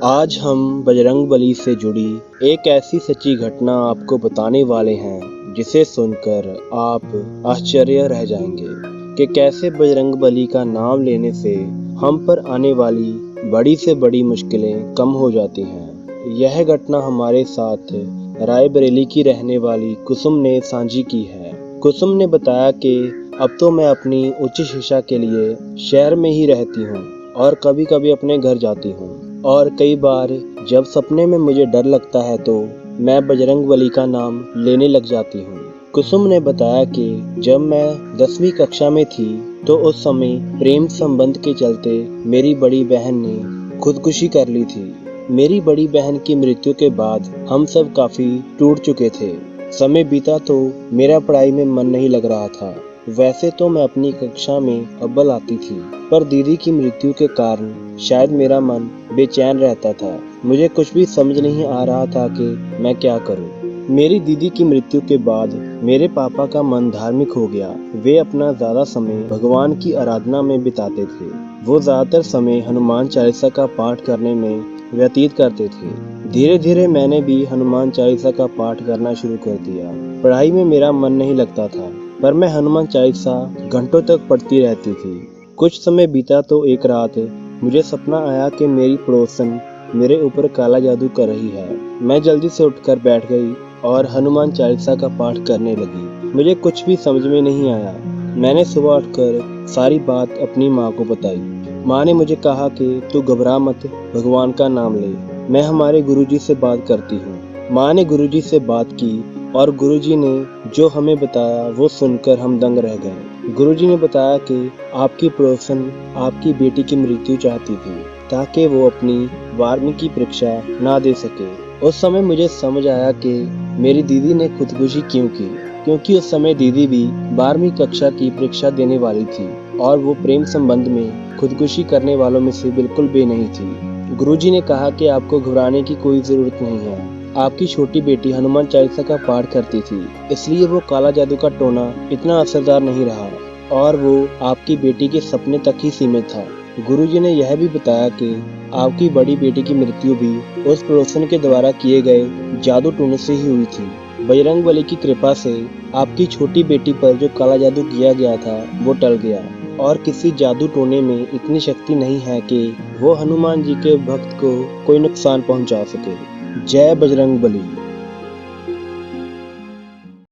आज हम बजरंगबली से जुड़ी एक ऐसी सच्ची घटना आपको बताने वाले हैं जिसे सुनकर आप आश्चर्य रह जाएंगे कि कैसे बजरंगबली का नाम लेने से हम पर आने वाली बड़ी से बड़ी मुश्किलें कम हो जाती हैं। यह घटना हमारे साथ रायबरेली की रहने वाली कुसुम ने साझी की है। कुसुम ने बताया कि अब तो मैं अपनी उच्च शिक्षा के लिए शहर में ही रहती हूँ और कभी कभी अपने घर जाती हूँ, और कई बार जब सपने में मुझे डर लगता है तो मैं बजरंगबली का नाम लेने लग जाती हूँ। कुसुम ने बताया कि जब मैं 10वीं कक्षा में थी तो उस समय प्रेम संबंध के चलते मेरी बड़ी बहन ने खुदकुशी कर ली थी। मेरी बड़ी बहन की मृत्यु के बाद हम सब काफी टूट चुके थे। समय बीता तो मेरा पढ़ाई में मन नहीं लग रहा था। वैसे तो मैं अपनी कक्षा में अव्वल आती थी, पर दीदी की मृत्यु के कारण शायद मेरा मन बेचैन रहता था। मुझे कुछ भी समझ नहीं आ रहा था कि मैं क्या करूं। मेरी दीदी की मृत्यु के बाद मेरे पापा का मन धार्मिक हो गया। वे अपना ज्यादा समय भगवान की आराधना में बिताते थे। वो ज्यादातर समय हनुमान चालीसा का पाठ करने में व्यतीत करते थे। धीरे धीरे मैंने भी हनुमान चालीसा का पाठ करना शुरू कर दिया। पढ़ाई में मेरा मन नहीं लगता था, पर मैं हनुमान चालीसा घंटों तक पढ़ती रहती थी। कुछ समय बीता तो एक रात मुझे सपना आया कि मेरी पड़ोसन मेरे ऊपर काला जादू कर रही है। मैं जल्दी से उठकर बैठ गई और हनुमान चालीसा का पाठ करने लगी। मुझे कुछ भी समझ में नहीं आया। मैंने सुबह उठकर सारी बात अपनी माँ को बताई। माँ ने मुझे कहा कि तू घबरा मत, भगवान का नाम ले, मैं हमारे गुरुजी से बात करती हूँ। माँ ने गुरुजी से बात की और गुरुजी ने जो हमें बताया वो सुनकर हम दंग रह गए। गुरुजी ने बताया कि आपकी पड़ोसन आपकी बेटी की मृत्यु चाहती थी ताकि वो अपनी 12वीं की परीक्षा ना दे सके। उस समय मुझे समझ आया कि मेरी दीदी ने खुदकुशी क्यों की, क्योंकि उस समय दीदी भी 12वीं कक्षा की परीक्षा देने वाली थी और वो प्रेम संबंध में खुदकुशी करने वालों में से बिल्कुल भी नहीं थी। गुरुजी ने कहा कि आपको घबराने की कोई जरूरत नहीं है। आपकी छोटी बेटी हनुमान चालीसा का पाठ करती थी, इसलिए वो काला जादू का टोना इतना असरदार नहीं रहा और वो आपकी बेटी के सपने तक ही सीमित था। गुरुजी ने यह भी बताया कि आपकी बड़ी बेटी की मृत्यु भी उस पड़ोसन के द्वारा किए गए जादू टोने से ही हुई थी। बजरंगबली की कृपा से आपकी छोटी बेटी पर जो काला जादू किया गया था वो टल गया और किसी जादू टोने में इतनी शक्ति नहीं है कि वो हनुमान जी के भक्त को कोई नुकसान पहुंचा सके। जय बजरंगबली।